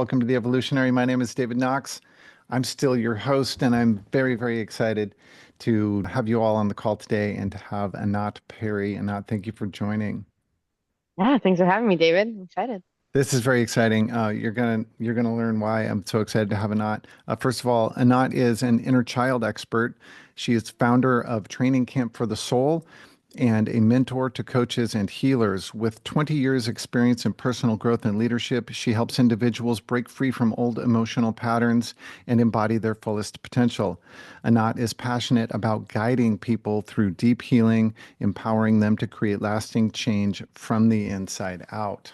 Welcome to The Evolutionary. My name is David Knox. I'm still your host, and I'm very, very excited to have you all on the call today and to have Anat Peri. Anat, thank you for joining. Yeah, thanks for having me, David. I'm excited. This is very exciting. You're gonna learn why I'm so excited to have Anat. First of all, Anat is an inner child expert. She is founder of Training Camp for the Soul and a mentor to coaches and healers. With 20 years experience in personal growth and leadership, she helps individuals break free from old emotional patterns and embody their fullest potential. Anat is passionate about guiding people through deep healing, empowering them to create lasting change from the inside out.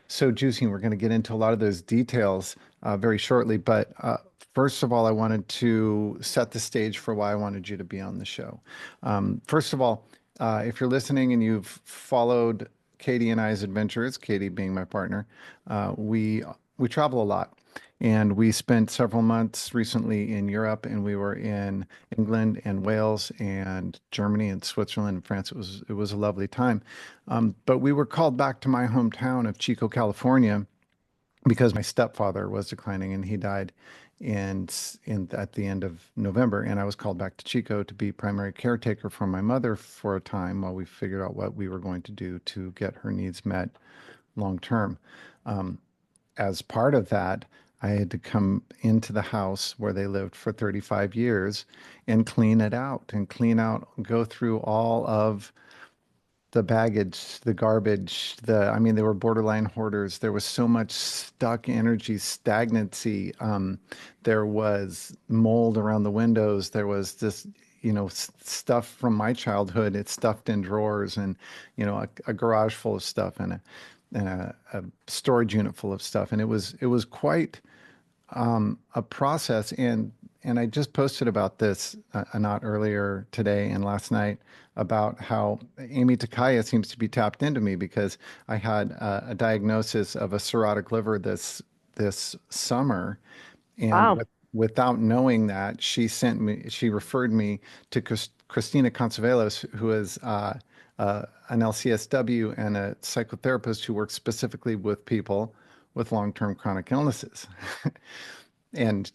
So juicy. We're going to get into a lot of those details very shortly. But first of all, I wanted to set the stage for why I wanted you to be on the show. First of all, if you're listening and you've followed Katie and I's adventures, Katie being my partner, we travel a lot. And we spent several months recently in Europe, and we were in England and Wales and Germany and Switzerland and France. It was a lovely time. But we were called back to my hometown of Chico, California, because my stepfather was declining and he died in, at the end of November. And I was called back to Chico to be primary caretaker for my mother for a time while we figured out what we were going to do to get her needs met long term. As part of that, I had to come into the house where they lived for 35 years and clean it out and clean out, go through all of the baggage, the garbage, I mean, they were borderline hoarders. There was so much stuck energy, stagnancy. There was mold around the windows. There was this, stuff from my childhood. It's stuffed in drawers and, a garage full of stuff and a storage unit full of stuff. And it was quite a process. And I just posted about this not earlier today and last night about how Amy Takaya seems to be tapped into me because I had a diagnosis of a cirrhotic liver this summer, and Wow. without knowing that, she referred me to Christina Consuelos, who is an LCSW and a psychotherapist who works specifically with people with long-term chronic illnesses. And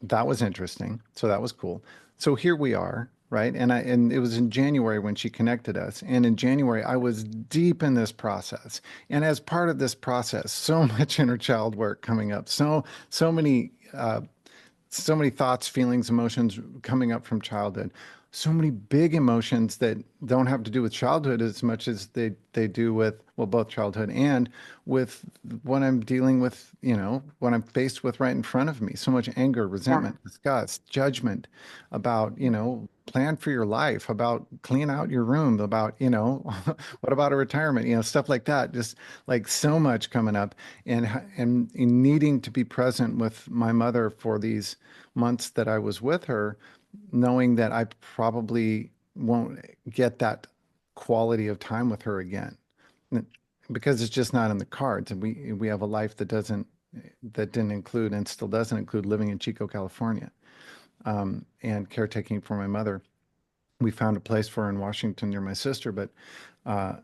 that was interesting. So that was cool. So here we are, right? And it was in January when she connected us. And in January, I was deep in this process. And as part of this process, so much inner child work coming up. So many thoughts, feelings, emotions coming up from childhood. So many big emotions that don't have to do with childhood as much as they do with, well, both childhood and with what I'm dealing with, what I'm faced with right in front of me. So much anger, Yeah. resentment, disgust, judgment about, plan for your life, about clean out your room, about, what about a retirement, stuff like that. Just like so much coming up and needing to be present with my mother for these months that I was with her, knowing that I probably won't get that quality of time with her again because it's just not in the cards. And we have a life that didn't include and still doesn't include living in Chico, California, and caretaking for my mother. We found a place for her in Washington near my sister, but uh,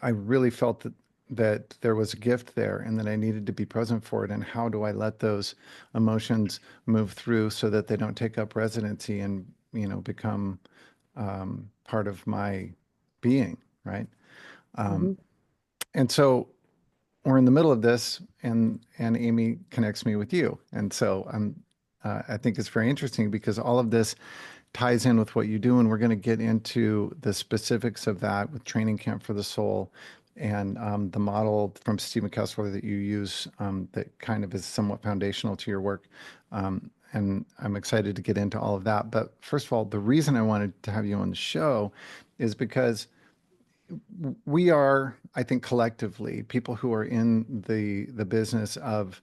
I really felt that there was a gift there and that I needed to be present for it. And how do I let those emotions move through so that they don't take up residency and, become part of my being, right? Um, Hmm. and so we're in the middle of this, and Amy connects me with you, and so I think it's very interesting because all of this ties in with what you do, and we're going to get into the specifics of that with Training Camp for the Soul and the model from Stephen Kessler that you use that kind of is somewhat foundational to your work. And I'm excited to get into all of that. But first of all, the reason I wanted to have you on the show is because we are, I think, collectively people who are in the business of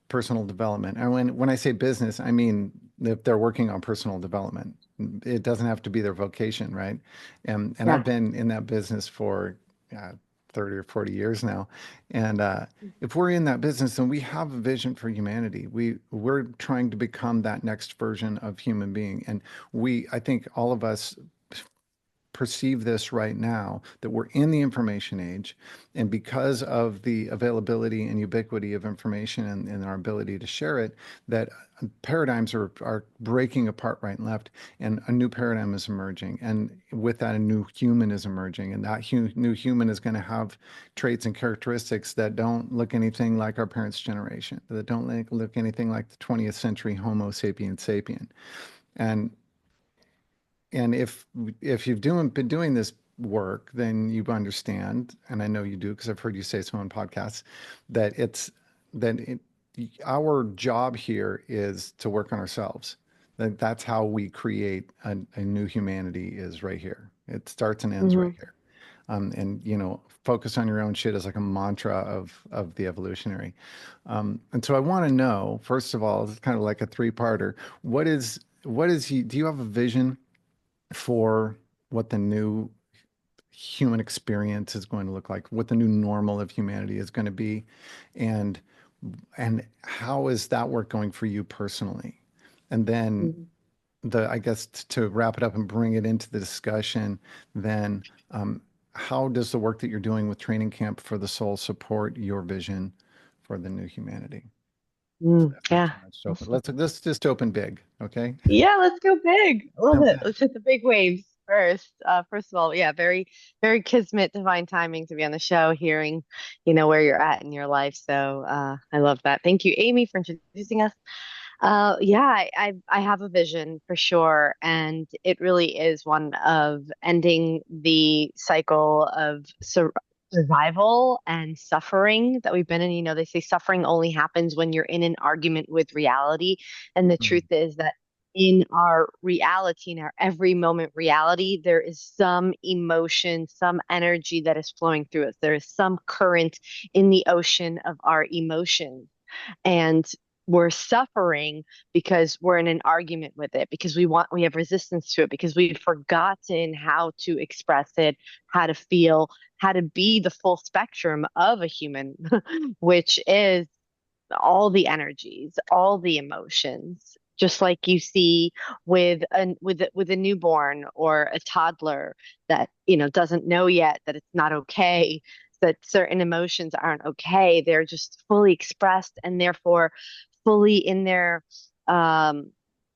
personal development. And when I say business, I mean if they're working on personal development. It doesn't have to be their vocation, right? And I've Yeah. been in that business for 30 or 40 years now. And if we're in that business, then we have a vision for humanity. We're trying to become that next version of human being. And I think all of us perceive this right now, that we're in the information age, and because of the availability and ubiquity of information and our ability to share it, that paradigms are breaking apart right and left, and a new paradigm is emerging. And with that, a new human is emerging, and that new human is going to have traits and characteristics that don't look anything like our parents' generation, that don't look anything like the 20th century Homo sapiens sapien. And if you've been doing this work, then you understand, and I know you do because I've heard you say so on podcasts, that that it, our job here is to work on ourselves. That's how we create a new humanity is right here. It starts and ends right Hmm. here. And focus on your own shit is like a mantra of the evolutionary. And so I want to know, first of all, it's kind of like a three-parter. Do you have a vision for what the new human experience is going to look like, what the new normal of humanity is going to be, and how is that work going for you personally? And then I guess to wrap it up and bring it into the discussion, then how does the work that you're doing with Training Camp for the Soul support your vision for the new humanity? That's not Yeah. too much to open. Let's just open big, okay? Yeah, let's go big. Love it. Okay. Let's hit the big waves first. First of all, yeah, very, very kismet, divine timing to be on the show, hearing, where you're at in your life. So I love that. Thank you, Amy, for introducing us. Yeah, I have a vision for sure, and it really is one of ending the cycle of survival and suffering that we've been in. They say suffering only happens when you're in an argument with reality, and the truth Mm. is that in our reality, in our every moment reality, there is some emotion, some energy that is flowing through us. There is some current in the ocean of our emotions, and we're suffering because we're in an argument with it, because we have resistance to it, because we've forgotten how to express it, how to feel, how to be the full spectrum of a human, which is all the energies, all the emotions, just like you see with a newborn or a toddler that doesn't know yet that it's not okay, that certain emotions aren't okay. They're just fully expressed and therefore fully in their um,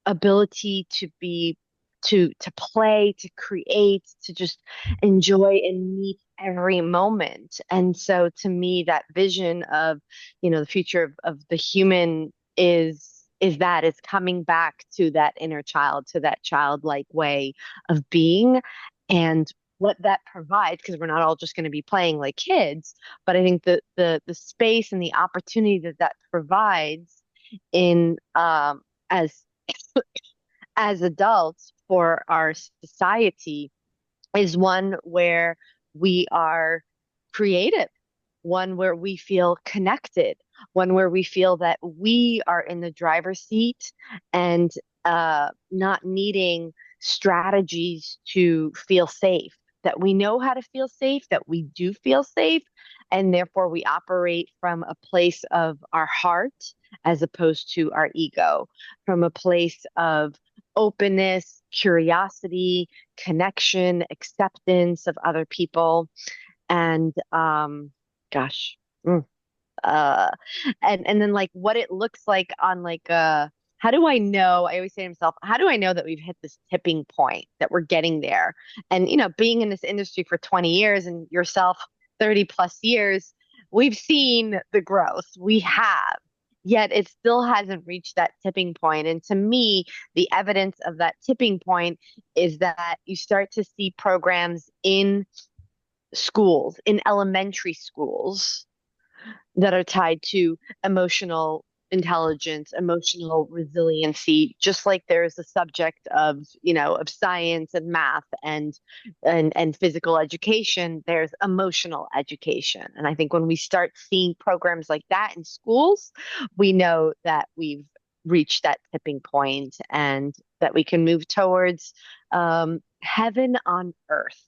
ability to be to play, to create, to just enjoy and meet every moment. And so to me, that vision of the future of the human is coming back to that inner child, to that childlike way of being, and what that provides, because we're not all just going to be playing like kids, but I think the space and the opportunity that that provides in as as adults for our society is one where we are creative, one where we feel connected, one where we feel that we are in the driver's seat and not needing strategies to feel safe, that we know how to feel safe, that we do feel safe, and therefore we operate from a place of our heart as opposed to our ego, from a place of openness, curiosity, connection, acceptance of other people, and gosh, mm, uh, and then like what it looks like on like how do I know? I always say to myself, how do I know that we've hit this tipping point, that we're getting there? And being in this industry for 20 years and yourself 30 plus years, we've seen the growth. We have. Yet it still hasn't reached that tipping point. And to me, the evidence of that tipping point is that you start to see programs in schools, in elementary schools, that are tied to emotional intelligence, emotional resiliency, just like there's a subject of science and math and physical education, there's emotional education. And I think when we start seeing programs like that in schools, we know that we've reached that tipping point and that we can move towards heaven on earth.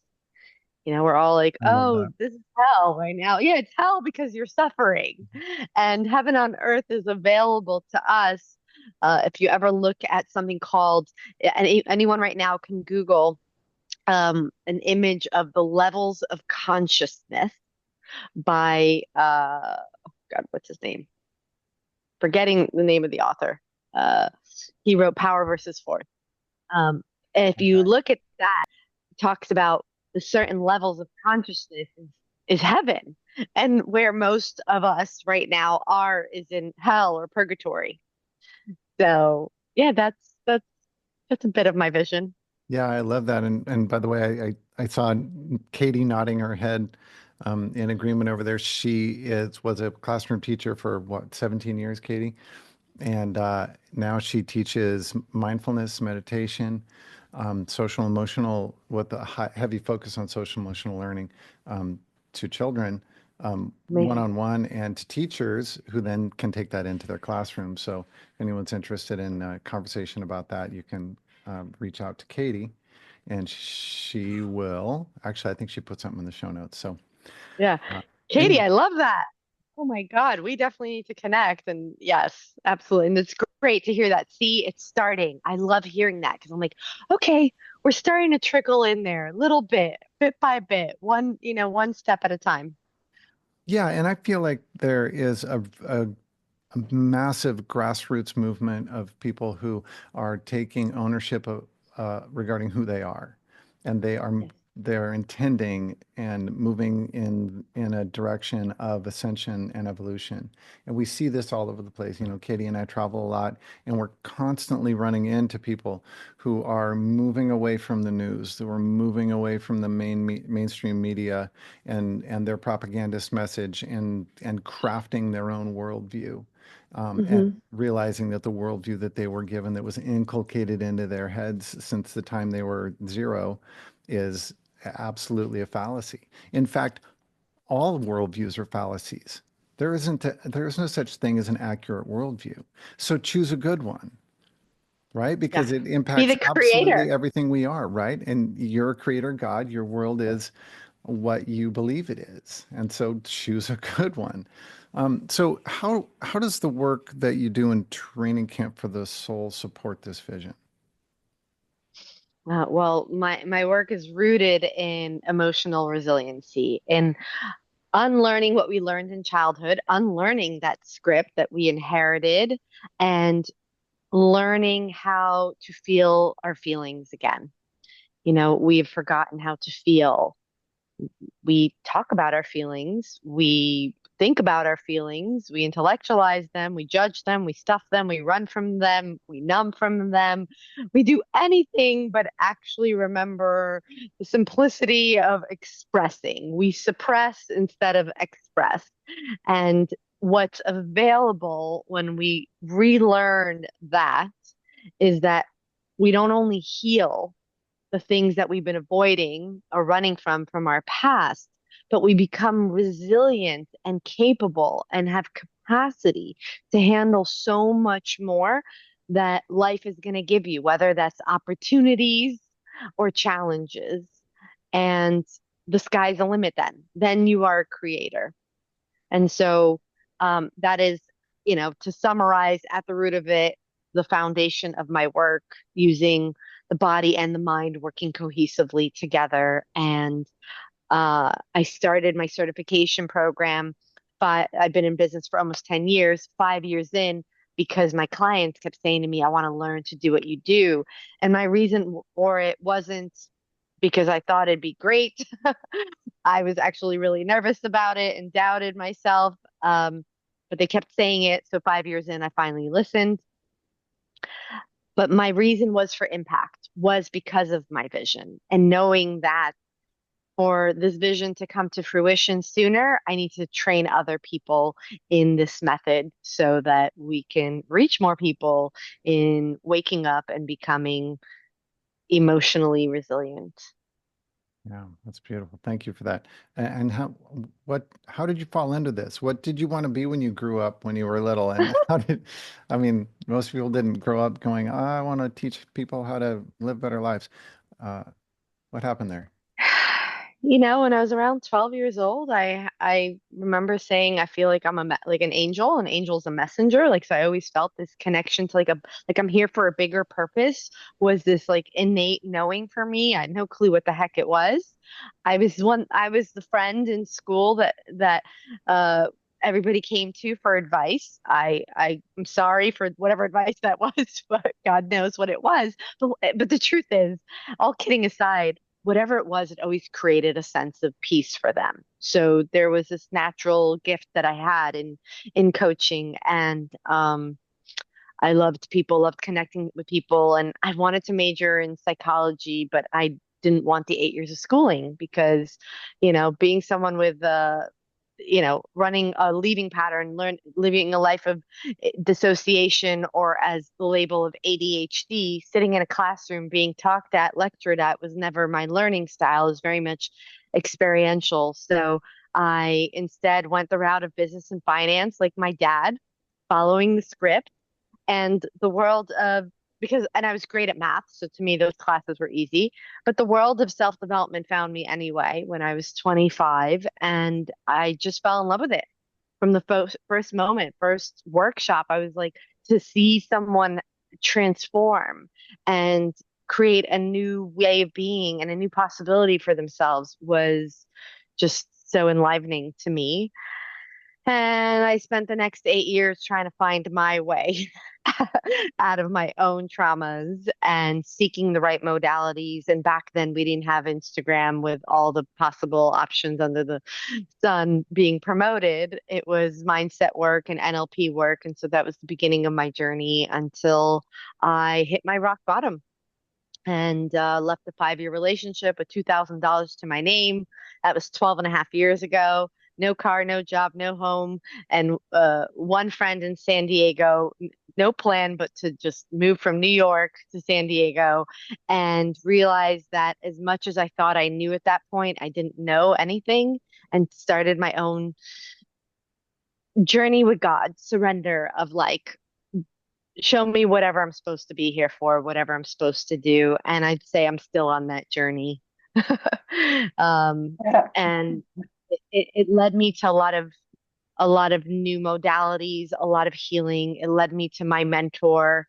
We're all like, I love oh, that. this is hell right now. Yeah, it's hell because you're suffering. And heaven on earth is available to us. If you ever look at something called, anyone right now can Google an image of the levels of consciousness by oh God, what's his name? Forgetting the name of the author. Uh, he wrote Power versus Force. Um, if you Okay. look at that, it talks about the certain levels of consciousness is heaven, and where most of us right now are is in hell or purgatory. So yeah, that's a bit of my vision. Yeah, I love that. And by the way, I saw Katie nodding her head in agreement over there. She is was a classroom teacher for what, 17 years, Katie? And now she teaches mindfulness, meditation, social emotional, with a heavy focus on social emotional learning to children, Amazing. one-on-one, and to teachers who then can take that into their classroom. So if anyone's interested in a conversation about that, you can reach out to Katie, and she will, actually, I think she put something in the show notes. So Yeah. uh, Katie, anyway. I love that. Oh my God, we definitely need to connect. And yes, absolutely. And it's great to hear that. See, it's starting. I love hearing that because I'm like, okay, we're starting to trickle in there a little bit, bit by bit, one step at a time. Yeah, and I feel like there is a massive grassroots movement of people who are taking ownership of regarding who they are, and Yes. they're intending and moving in a direction of ascension and evolution. And we see this all over the place. You know, Katie and I travel a lot, and we're constantly running into people who are moving away from the news, who are moving away from the mainstream media and their propagandist message, and crafting their own worldview, and Hmm. realizing that the worldview that they were given, that was inculcated into their heads since the time they were zero, is absolutely a fallacy. In fact, all worldviews are fallacies. There is no such thing as an accurate worldview. So choose a good one, right? Yeah. Because it Be impacts the absolutely creator. everything we are, right? And you're a creator God, your world is what you believe it is. And so choose a good one. So how does the work that you do in training camp for the soul support this vision? Well, my work is rooted in emotional resiliency, in unlearning what we learned in childhood, unlearning that script that we inherited, and learning how to feel our feelings again. We've forgotten how to feel. We talk about our feelings, we think about our feelings, we intellectualize them, we judge them, we stuff them, we run from them, we numb from them. We do anything but actually remember the simplicity of expressing. We suppress instead of express. And what's available when we relearn that is that we don't only heal the things that we've been avoiding or running from our past, but we become resilient and capable and have capacity to handle so much more that life is going to give you, whether that's opportunities or challenges. And the sky's the limit then. Then you are a creator. And so that is, to summarize at the root of it, the foundation of my work, using the body and the mind working cohesively together. And I started my certification program. I've been in business for almost 10 years, 5 years in, because my clients kept saying to me, I want to learn to do what you do. And my reason for it wasn't because I thought it'd be great. I was actually really nervous about it and doubted myself. But they kept saying it. So 5 years in, I finally listened. But my reason was for impact, was because of my vision and knowing that for this vision to come to fruition sooner, I need to train other people in this method so that we can reach more people in waking up and becoming emotionally resilient. Yeah, that's beautiful. Thank you for that. And how did you fall into this? What did you want to be when you grew up, when you were little? And I mean, most people didn't grow up going, oh, I want to teach people how to live better lives. Uh, what happened there? When I was around 12 years old, I remember saying I feel like I'm like an angel. An angel's a messenger. Like so I always felt this connection to like I'm here for a bigger purpose was this like innate knowing for me. I had no clue what the heck it was. I was the friend in school that uh everybody came to for advice. I'm sorry for whatever advice that was, but God knows what it was. But the truth is, all kidding aside, whatever it was, it always created a sense of peace for them. So there was this natural gift that I had in coaching, and I loved people, loved connecting with people, and I wanted to major in psychology, but I didn't want the 8 years of schooling because, being someone with running a leaving pattern, living a life of dissociation, or as the label of ADHD, sitting in a classroom being talked at, lectured at was never my learning style. It was very much experiential. So I instead went the route of business and finance, like my dad, following the script and the world of and I was great at math, so to me those classes were easy. But the world of self-development found me anyway when I was 25, and I just fell in love with it from the first moment, first workshop. I was like, to see someone transform and create a new way of being and a new possibility for themselves was just so enlivening to me. And I spent the next 8 years trying to find my way out of my own traumas and seeking the right modalities. And back then, we didn't have Instagram with all the possible options under the sun being promoted. It was mindset work and NLP work. And so that was the beginning of my journey until I hit my rock bottom and left a 5 year relationship with $2,000 to my name. That was 12 and a half years ago. No car, no job, no home, and one friend in San Diego. No plan but to just move from New York to San Diego and realize that as much as I thought I knew at that point, I didn't know anything and started my own journey with God, surrender of like, show me whatever I'm supposed to be here for, whatever I'm supposed to do. And I'd say I'm still on that journey. Um, Yeah. and it led me to a lot of new modalities, a lot of healing. It led me to my mentor,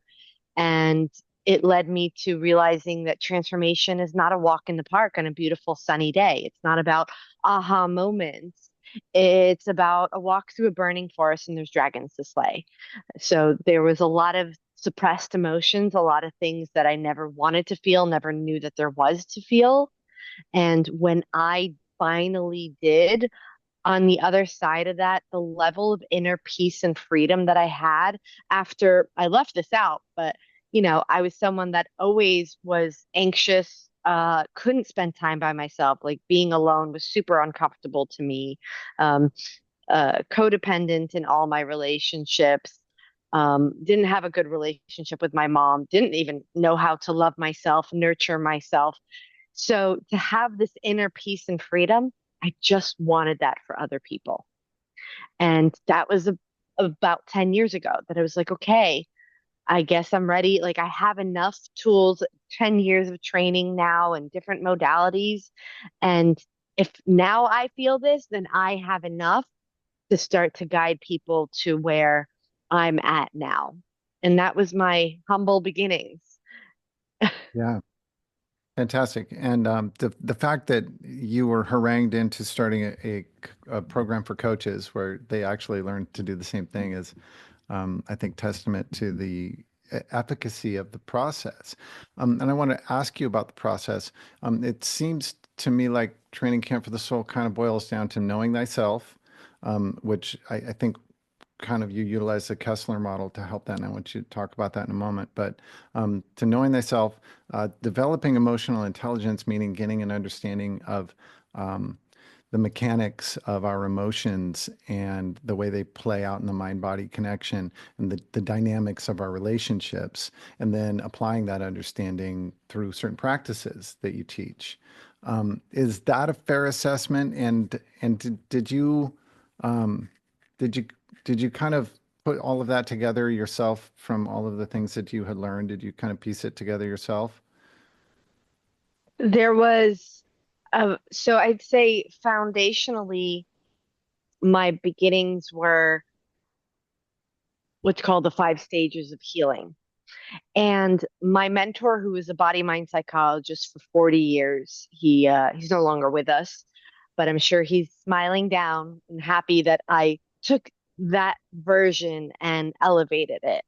and it led me to realizing that transformation is not a walk in the park on a beautiful sunny day. It's not about aha moments. It's about a walk through a burning forest and there's dragons to slay. So there was a lot of suppressed emotions, a lot of things that I never wanted to feel, never knew that there was to feel. And when I finally did, on the other side of that, the level of inner peace and freedom that I had after I left this out, but I was someone that always was anxious, couldn't spend time by myself. Like being alone was super uncomfortable to me. Um, codependent in all my relationships. Didn't have a good relationship with my mom, didn't even know how to love myself, nurture myself. So to have this inner peace and freedom, I just wanted that for other people. And that was about 10 years ago that I was like, okay, I guess I'm ready. Like I have enough tools, 10 years of training now and different modalities. And if now I feel this, then I have enough to start to guide people to where I'm at now. And that was my humble beginnings. Yeah. Fantastic. And the fact that you were harangued into starting a program for coaches where they actually learn to do the same thing is, I think, testament to the efficacy of the process. And I want to ask you about the process. It seems to me like training camp for the soul kind of boils down to knowing thyself, which I think kind of you utilize the Kessler model to help that. And I want you to talk about that in a moment. But to knowing thyself, developing emotional intelligence, meaning getting an understanding of um, the mechanics of our emotions and the way they play out in the mind-body connection and the dynamics of our relationships, and then applying that understanding through certain practices that you teach. Is that a fair assessment? And um, did you did you kind of put all of that together yourself from all of the things that you had learned? Did you kind of piece it together yourself? There was So I'd say foundationally, my beginnings were what's called the 5 stages of healing. And my mentor, who was a body mind psychologist for 40 years, he's no longer with us, but I'm sure he's smiling down and happy that I took that version and elevated it.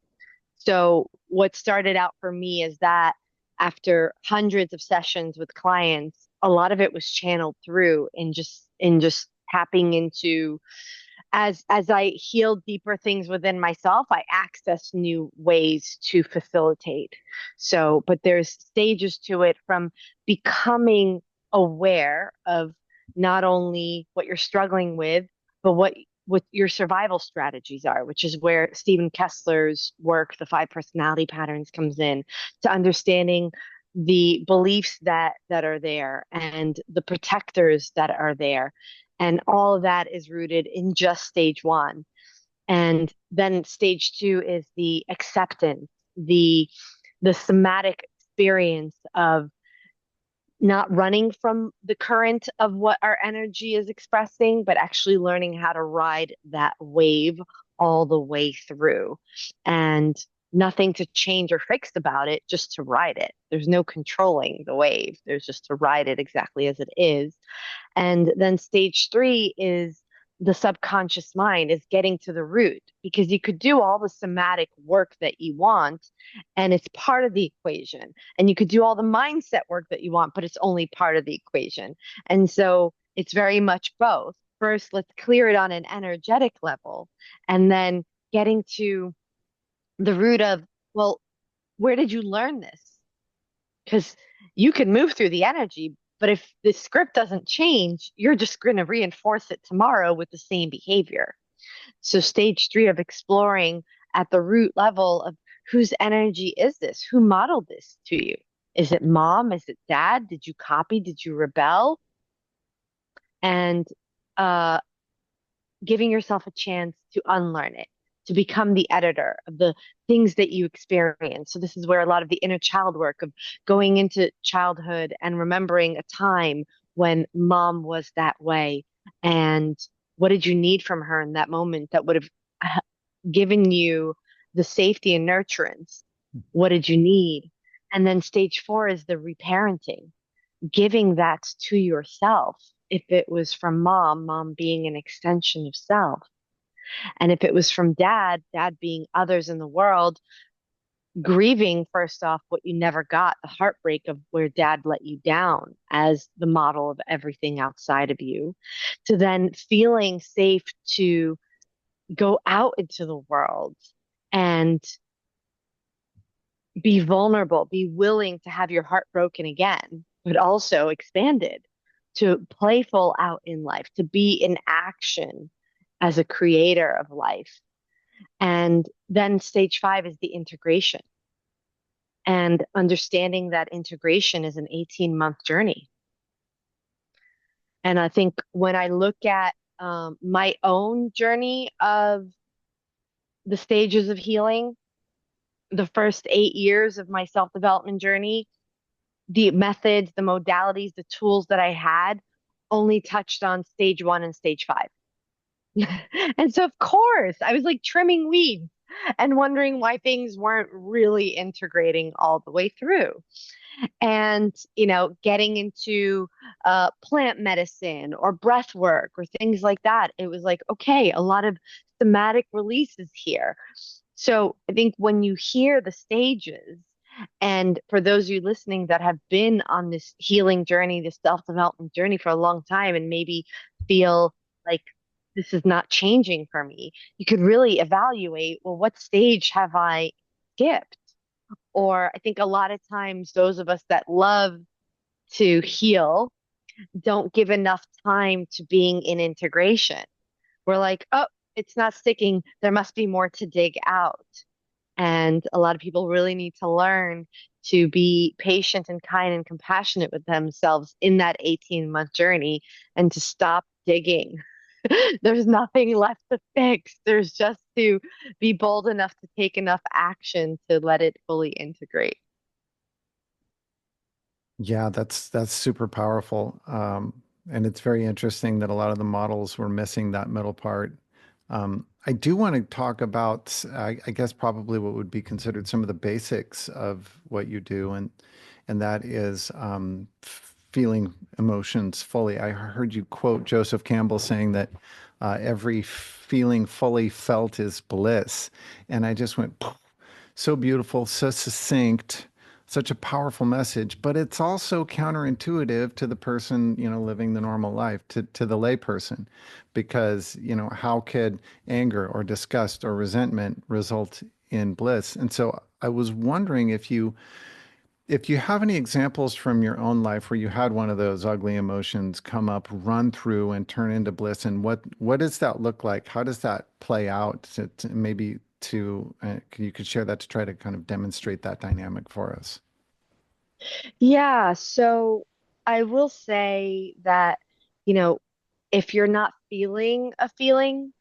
So what started out for me is that after hundreds of sessions with clients, a lot of it was channeled through in just tapping into as I healed deeper things within myself, I accessed new ways to facilitate. So, but there's stages to it from becoming aware of not only what you're struggling with, but what your survival strategies are, which is where Stephen Kessler's work, the 5 personality patterns, comes in to understanding the beliefs that are there and the protectors that are there, and all of that is rooted in just stage one. And then stage two is the acceptance, the somatic experience of not running from the current of what our energy is expressing, but actually learning how to ride that wave all the way through. And nothing to change or fix about it, just to ride it. There's no controlling the wave. There's just to ride it exactly as it is. And then stage three is the subconscious mind is getting to the root, because you could do all the somatic work that you want and it's part of the equation. And you could do all the mindset work that you want, but it's only part of the equation. And so it's very much both. First, let's clear it on an energetic level, and then getting to the root of, well, where did you learn this? Because you can move through the energy, but if the script doesn't change, you're just going to reinforce it tomorrow with the same behavior. So, stage three of exploring at the root level of whose energy is this? Who modeled this to you? Is it mom? Is it dad? Did you copy? Did you rebel? And uh, giving yourself a chance to unlearn it, to become the editor of the things that you experience. So, this is where a lot of the inner child work of going into childhood and remembering a time when mom was that way. And what did you need from her in that moment that would have given you the safety and nurturance? What did you need? And then stage four is the reparenting, giving that to yourself. If it was from mom, mom being an extension of self. And if it was from dad, dad being others in the world, grieving first off what you never got, the heartbreak of where dad let you down as the model of everything outside of you, to then feeling safe to go out into the world and be vulnerable, be willing to have your heart broken again, but also expanded to playful out in life, to be in action as a creator of life. And then stage five is the integration, and understanding that integration is an 18-month journey. And I think when I look at my own journey of the stages of healing, the first 8 years of my self development journey, the methods, the modalities, the tools that I had only touched on stage one and stage five. And so, of course, I was like trimming weeds and wondering why things weren't really integrating all the way through. And, getting into plant medicine or breath work or things like that, it was like, okay, a lot of somatic releases here. So I think when you hear the stages, and for those of you listening that have been on this healing journey, this self-development journey for a long time, and maybe feel like this is not changing for me, you could really evaluate, well, what stage have I skipped? Or I think a lot of times those of us that love to heal don't give enough time to being in integration. We're like, oh, it's not sticking. There must be more to dig out. And a lot of people really need to learn to be patient and kind and compassionate with themselves in that 18-month journey, and to stop digging. There's nothing left to fix. There's just to be bold enough to take enough action to let it fully integrate. Yeah, that's super powerful. And it's very interesting that a lot of the models were missing that middle part. I do want to talk about, I guess, probably what would be considered some of the basics of what you do, and that is feeling emotions fully. I heard you quote Joseph Campbell saying that every feeling fully felt is bliss, and I just went, so beautiful, so succinct, such a powerful message, but it's also counterintuitive to the person, living the normal life, to the layperson, because, how could anger or disgust or resentment result in bliss? And so I was wondering if you have any examples from your own life where you had one of those ugly emotions come up, run through, and turn into bliss, and what does that look like? How does that play out? Maybe you could share that to try to kind of demonstrate that dynamic for us. Yeah, so I will say that, you know, if you're not feeling a feeling,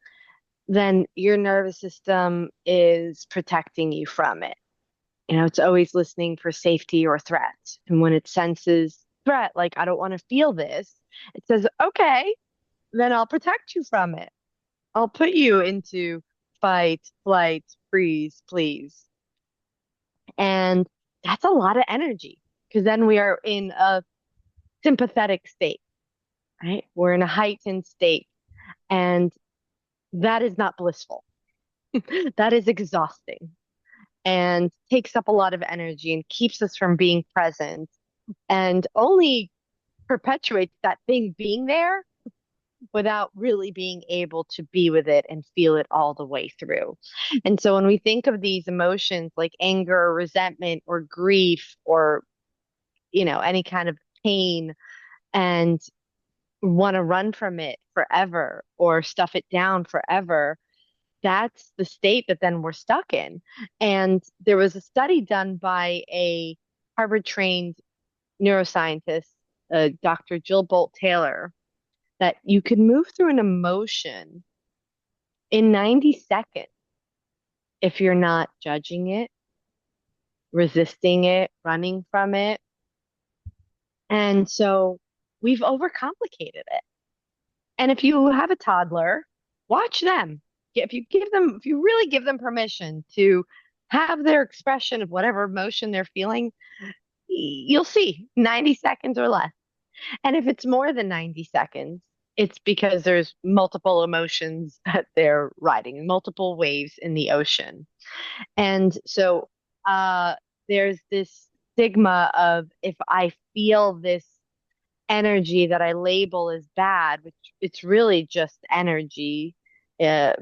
then your nervous system is protecting you from it. It's always listening for safety or threat. And when it senses threat, like, I don't want to feel this, it says, okay, then I'll protect you from it. I'll put you into fight, flight, freeze, please. And that's a lot of energy because then we are in a sympathetic state, right? We're in a heightened state. And that is not blissful. That is exhausting and takes up a lot of energy and keeps us from being present and only perpetuates that thing being there without really being able to be with it and feel it all the way through. And so when we think of these emotions like anger or resentment or grief or, any kind of pain and want to run from it forever or stuff it down forever, that's the state that then we're stuck in. And there was a study done by a Harvard trained neuroscientist, Dr. Jill Bolt Taylor, that you could move through an emotion in 90 seconds if you're not judging it, resisting it, running from it. And so we've overcomplicated it. And if you have a toddler, watch them. If you really give them permission to have their expression of whatever emotion they're feeling, you'll see 90 seconds or less. And if it's more than 90 seconds, it's because there's multiple emotions that they're riding, multiple waves in the ocean. And so uh, there's this stigma of if I feel this energy that I label as bad, which it's really just energy, uh,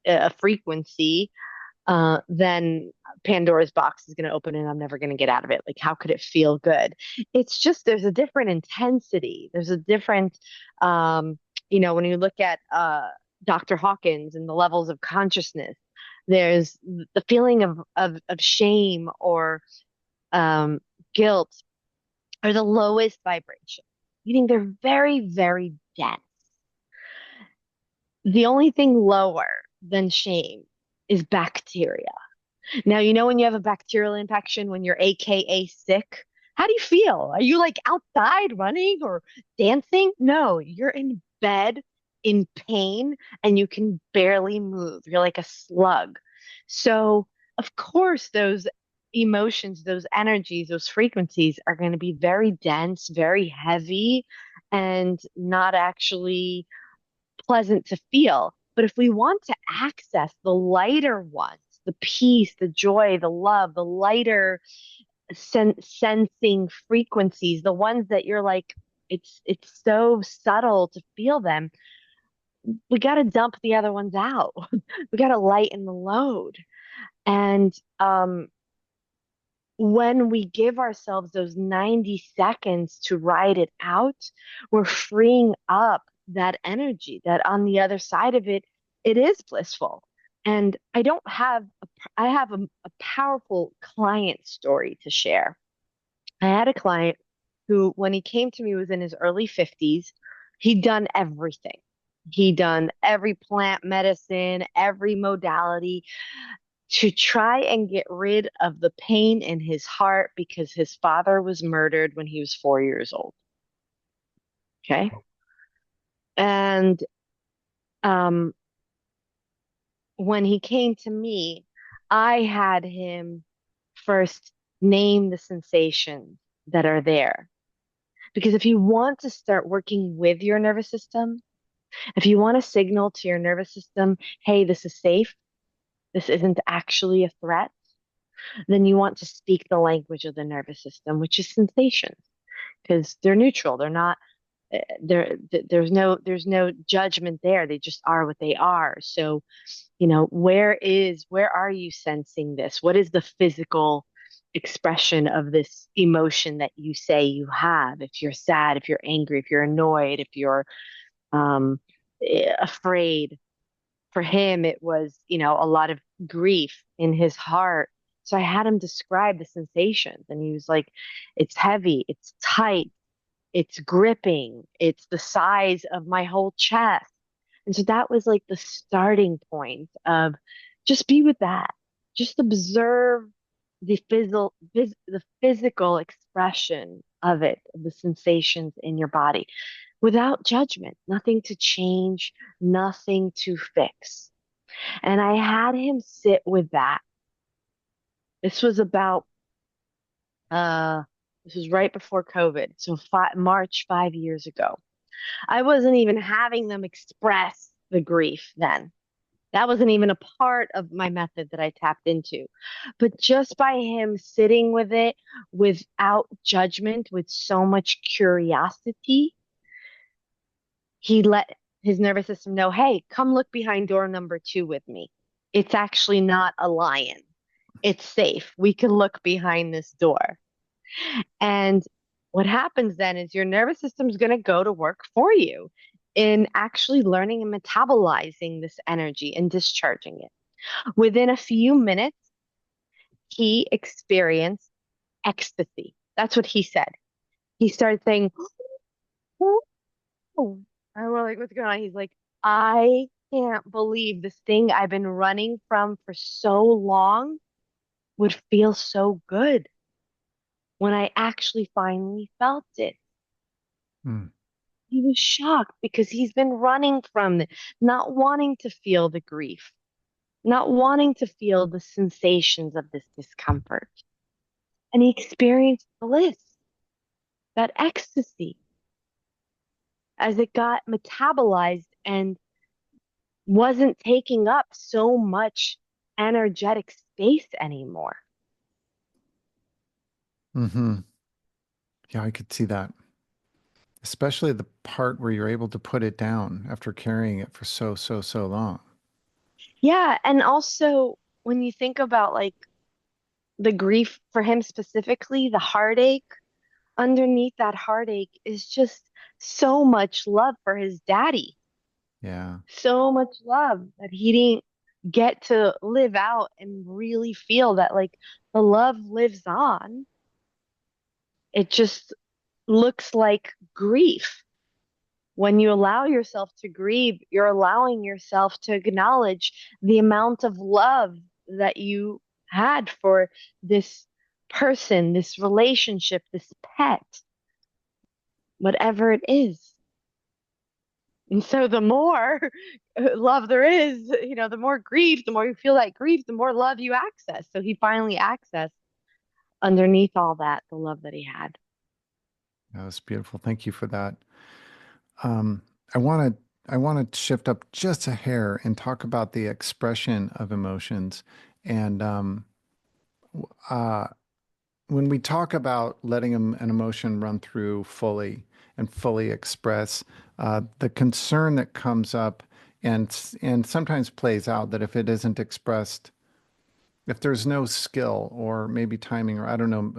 a frequency, then Pandora's box is going to open and I'm never going to get out of it. Like, how could it feel good? It's just there's a different intensity. There's a different, when you look at Dr. Hawkins and the levels of consciousness, there's the feeling of shame or um, guilt are the lowest vibration, meaning they're very, very dense. The only thing lower than shame is bacteria. Now, when you have a bacterial infection, when you're AKA sick, how do you feel? Are you like outside running or dancing? No, you're in bed in pain and you can barely move. You're like a slug. So, of course, those emotions, those energies, those frequencies are going to be very dense, very heavy, and not actually pleasant to feel. But if we want to access the lighter ones, the peace, the joy, the love, the lighter sensing frequencies, the ones that you're like, it's so subtle to feel them. We got to dump the other ones out. We got to lighten the load. And when we give ourselves those 90 seconds to ride it out, we're freeing up that energy that on the other side of it, it is blissful. And I have a powerful client story to share. I had a client who, when he came to me, was in his early 50s. He'd done everything. He'd done every plant medicine, every modality, to try and get rid of the pain in his heart because his father was murdered when he was 4 years old. Okay. And um, when he came to me, I had him first name the sensations that are there. Because if you want to start working with your nervous system, if you want to signal to your nervous system, hey, this is safe, this isn't actually a threat, then you want to speak the language of the nervous system, which is sensations, because they're neutral. They're not there's no judgment there. They just are what they are. So, where are you sensing this? What is the physical expression of this emotion that you say you have? If you're sad, if you're angry, if you're annoyed, if you're um afraid. For him, it was, a lot of grief in his heart. So I had him describe the sensations, and he was like, it's heavy, it's tight, it's gripping, it's the size of my whole chest. And so that was like the starting point of just be with that. Just observe the physical expression of it, of the sensations in your body without judgment, nothing to change, nothing to fix. And I had him sit with that. This was about uh this was right before COVID. So March 5 years ago. I wasn't even having them express the grief then. That wasn't even a part of my method that I tapped into. But just by him sitting with it without judgment, with so much curiosity, he let his nervous system know, hey, come look behind door number 2 with me. It's actually not a lion. It's safe. We can look behind this door. And what happens then is your nervous system is going to go to work for you in actually learning and metabolizing this energy and discharging it. Within a few minutes, he experienced ecstasy. That's what he said. He started saying, oh, and we're like, what's going on? He's like, I can't believe this thing I've been running from for so long would feel so good when I actually finally felt it. Mm. He was shocked because he's been running from it, not wanting to feel the grief, not wanting to feel the sensations of this discomfort. And he experienced bliss, that ecstasy, as it got metabolized and wasn't taking up so much energetic space anymore. Hmm. Yeah, I could see that. Especially the part where you're able to put it down after carrying it for so, so, so long. Yeah. And also, when you think about like the grief for him specifically, the heartache, underneath that heartache is just so much love for his daddy, Yeah. so much love that he didn't get to live out and really feel that like the love lives on. It just looks like grief. When you allow yourself to grieve, you're allowing yourself to acknowledge the amount of love that you had for this person, this relationship, this pet, whatever it is. And so the more love there is, the more grief, the more you feel that grief, the more love you access. So he finally accessed underneath all that the love that he had. That was beautiful. Thank you for that. Um, I want I want to shift up just a hair and talk about the expression of emotions. And uh, when we talk about letting an emotion run through fully and fully express, the concern that comes up and sometimes plays out that if it isn't expressed, if there's no skill or maybe timing, or I don't know,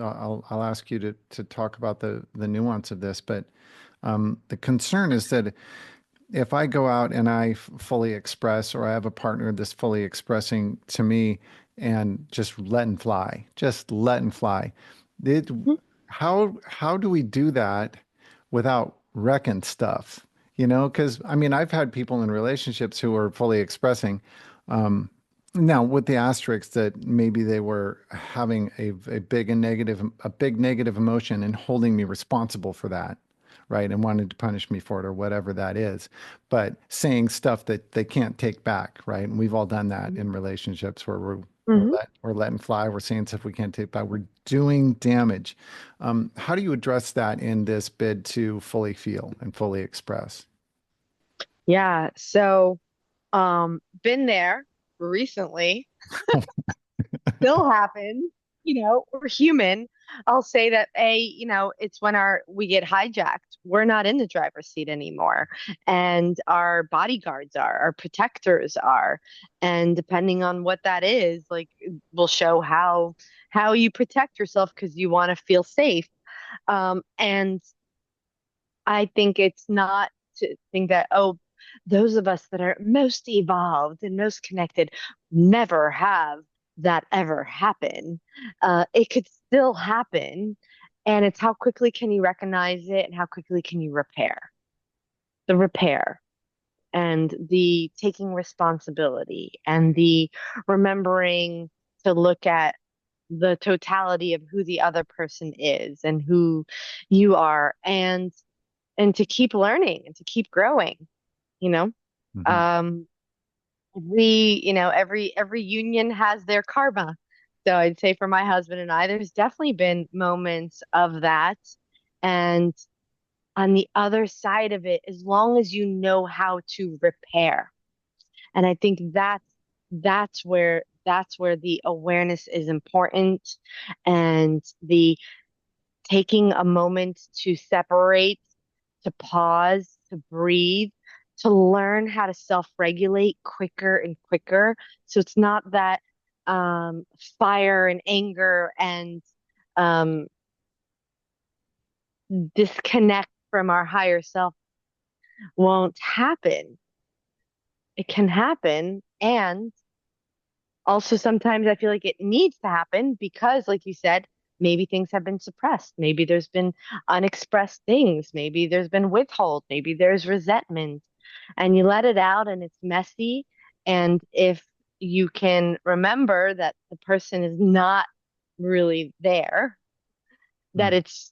I'll ask you to talk about the nuance of this, but the concern is that if I go out and I fully express, or I have a partner that's fully expressing to me and just letting fly, it, Mhm. how do we do that without wrecking stuff? You know, because I mean, I've had people in relationships who are fully expressing, Now, with the asterisk that maybe they were having a big negative emotion and holding me responsible for that, right? And wanted to punish me for it or whatever that is. But saying stuff that they can't take back, right? And we've all done that in relationships where Hmm. we're letting fly, we're saying stuff we can't take back, we're doing damage. How do you address that in this bid to fully feel and fully express? Yeah. So, been there recently, still happens. We're human. I'll say that it's when we get hijacked. We're not in the driver's seat anymore, and our bodyguards our protectors are, and depending on what that is, like, will show how you protect yourself because you want to feel safe. And I think it's not to think that, oh, those of us that are most evolved and most connected never have that ever happen. It could still happen. And it's how quickly can you recognize it and how quickly can you repair the repair and the taking responsibility and the remembering to look at the totality of who the other person is and who you are, and to keep learning and to keep growing, you know. Hmm. Um, every union has their karma. So I'd say for my husband and I, there's definitely been moments of that. And on the other side of it, as long as you know how to repair. And I think that's where the awareness is important, and the taking a moment to separate, to pause, to breathe, to learn how to self-regulate quicker and quicker. So it's not that um, fire and anger and um, disconnect from our higher self won't happen. It can happen. And also, sometimes I feel like it needs to happen because, like you said, maybe things have been suppressed. Maybe there's been unexpressed things. Maybe there's been withhold. Maybe there's resentment. And you let it out and it's messy. And if you can remember that the person is not really there, that it's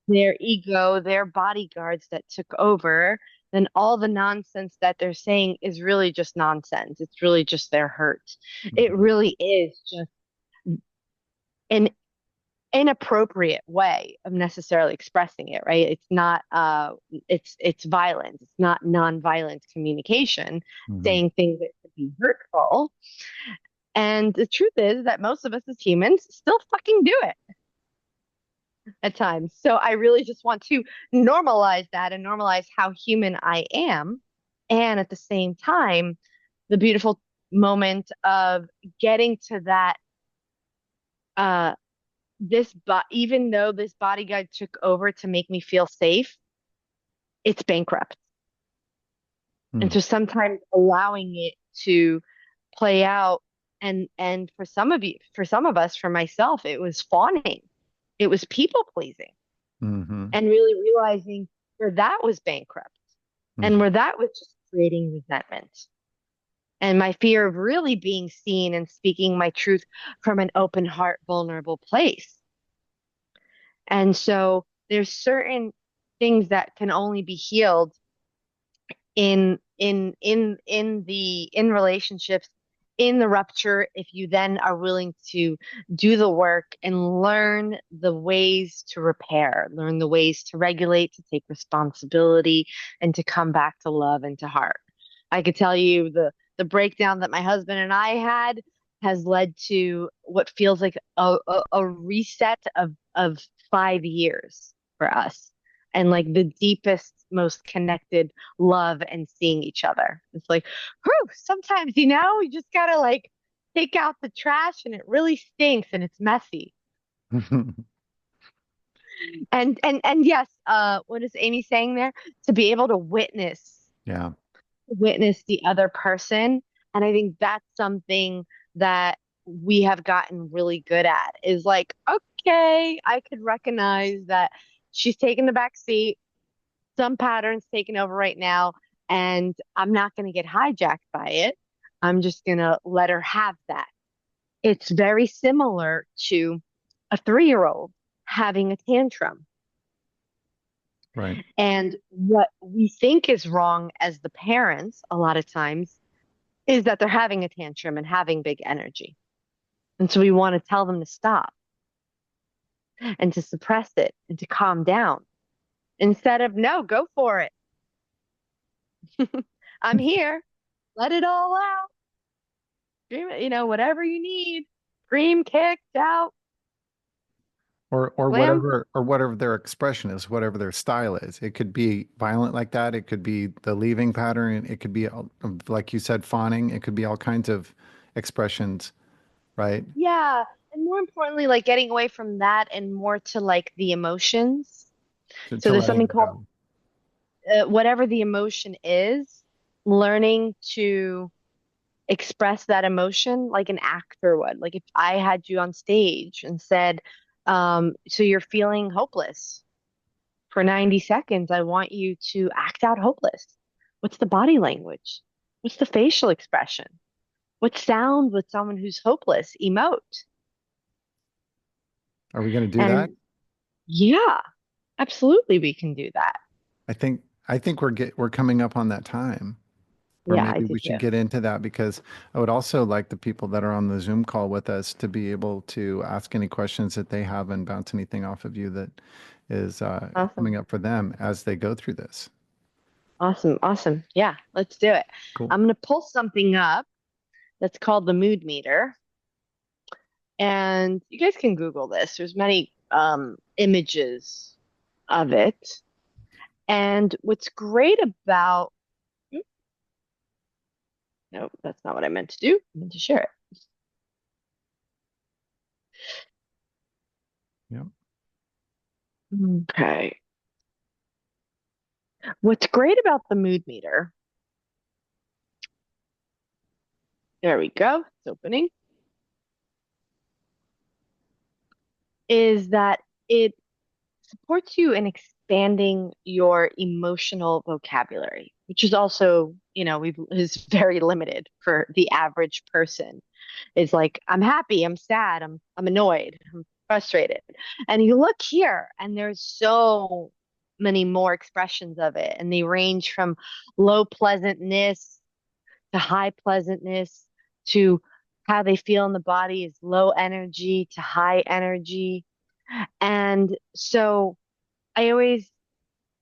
their ego, their bodyguards that took over, then all the nonsense that they're saying is really just nonsense. It's really just their hurt. It Hmm. really is just an inappropriate way of necessarily expressing it, right? It's not it's violence. It's not non-violent communication, Hmm. saying things that could be hurtful. And the truth is that most of us as humans still fucking do it at times. So I really just want to normalize that and normalize how human I am. And at the same time, the beautiful moment of getting to that, uh, even though this bodyguard took over to make me feel safe, it's bankrupt. And Hmm. so sometimes allowing it to play out, and for some of us, for myself, it was fawning. It was people pleasing, Hmm. and really realizing where that was bankrupt and Hmm. where that was just creating resentment. And my fear of really being seen and speaking my truth from an open heart, vulnerable place. And so there's certain things that can only be healed in relationships, in the rupture, if you then are willing to do the work and learn the ways to repair, learn the ways to regulate, to take responsibility, and to come back to love and to heart. I could tell you the breakdown that my husband and I had has led to what feels like a reset of 5 years for us, and like the deepest, most connected love and seeing each other. It's like, whew, sometimes, you just gotta like take out the trash and it really stinks and it's messy. And yes, what is Amy saying there? To be able to Yeah. witness the other person. And I think that's something that we have gotten really good at, is like, okay, I could recognize that she's taking the back seat, some patterns taking over right now, and I'm not going to get hijacked by it. I'm just going to let her have that. It's very similar to a 3-year-old having a tantrum. Right. And what we think is wrong as the parents, a lot of times, is that they're having a tantrum and having big energy. And so we want to tell them to stop and to suppress it and to calm down instead of, no, go for it. I'm here. Let it all out. Scream it, whatever you need. Scream, kick, shout, Or swim. whatever their expression is, whatever their style is. It could be violent like that. It could be the leaving pattern. It could be like you said, fawning. It could be all kinds of expressions, right? Yeah. And more importantly, like getting away from that and more to like the emotions. So To there's letting something it called go. whatever the emotion is, learning to express that emotion like an actor would. Like if I had you on stage and said, so you're feeling hopeless for 90 seconds, I want you to act out hopeless. What's the body language? What's the facial expression? What sound would someone who's hopeless emote? Are we going to do that? And yeah, absolutely, we can do that. I think we're coming up on that time where Yeah, I maybe do we too. should get into that because I would also like the people that are on the Zoom call with us to be able to ask any questions that they have and bounce anything off of you that is Awesome. coming up for them as they go through this. Awesome. Awesome. Yeah, let's do it. Cool. I'm going to pull something up that's called the mood meter. And you guys can Google this. There's many images of it. And what's great about, no, that's not what I meant to do. I meant to share it. Yep. Okay. What's great about the mood meter, there we go, it's opening, is that it supports you in expanding your emotional vocabulary, which is also, is very limited for the average person. It's like, I'm happy, I'm sad, I'm annoyed, I'm frustrated. And you look here and there's so many more expressions of it. And they range from low pleasantness to high pleasantness to how they feel in the body is low energy to high energy. And so I always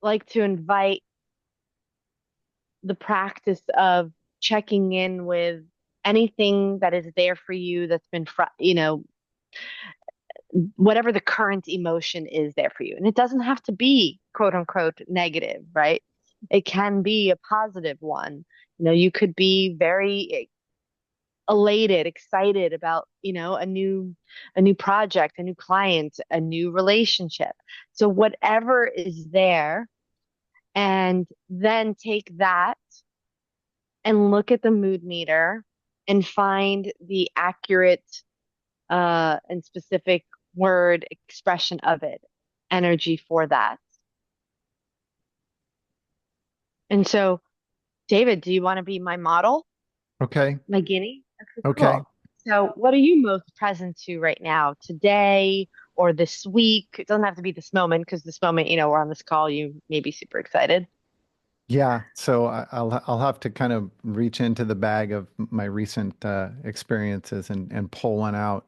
like to invite the practice of checking in with anything that is there for you that's been, whatever the current emotion is there for you. And it doesn't have to be quote unquote negative, right? It can be a positive one. You could be very elated, excited about, a new project, a new client, a new relationship. So whatever is there, and then take that and look at the mood meter and find the accurate and specific word expression of it, energy for that. And so, David, do you want to be my model, Okay. my guinea? Okay, Okay. cool. So, what are you most present to right now, today or this week? It doesn't have to be this moment because this moment, we're on this call, you may be super excited. Yeah. So I'll have to kind of reach into the bag of my recent experiences and pull one out.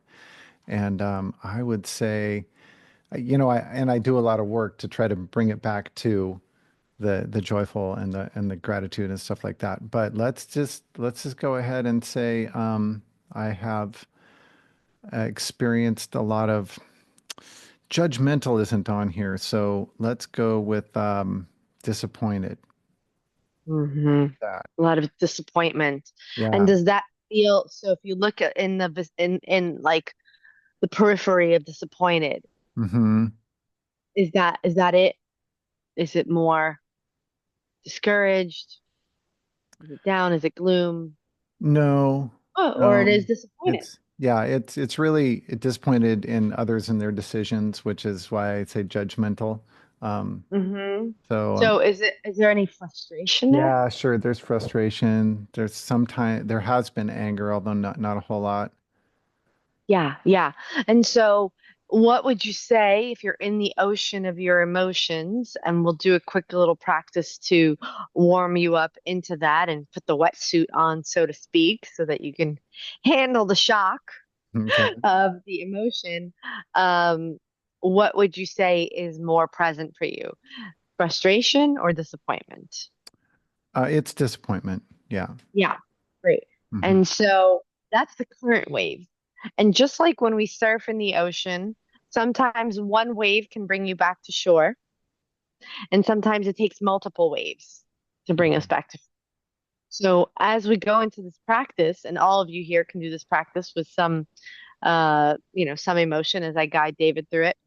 And I would say, I do a lot of work to try to bring it back to the joyful and the gratitude and stuff like that. But let's just go ahead and say I have experienced a lot of judgmental isn't on here, so let's go with disappointed. Hmm. That A lot of disappointment. And yeah. does that feel so if you look at in the in like the periphery of disappointed, Hmm. is that it? Is it more discouraged? Is it down? Is it gloom? No. Oh, or it is disappointed. It's really disappointed in others and their decisions, which is why I say judgmental. Hmm. So So is there any frustration there? yeah, sure. There's frustration. There has been anger, although not a whole lot. Yeah, yeah. And so, what would you say if you're in the ocean of your emotions? And we'll do a quick little practice to warm you up into that and put the wetsuit on, so to speak, so that you can handle the shock Okay. of the emotion. Um, what would you say is more present for you? Frustration or disappointment? It's disappointment. Yeah. Yeah, great. Hmm. And so that's the current wave. And just like when we surf in the ocean, sometimes one wave can bring you back to shore, and sometimes it takes multiple waves to bring us back to. So as we go into this practice, and all of you here can do this practice with some some emotion as I guide David through it.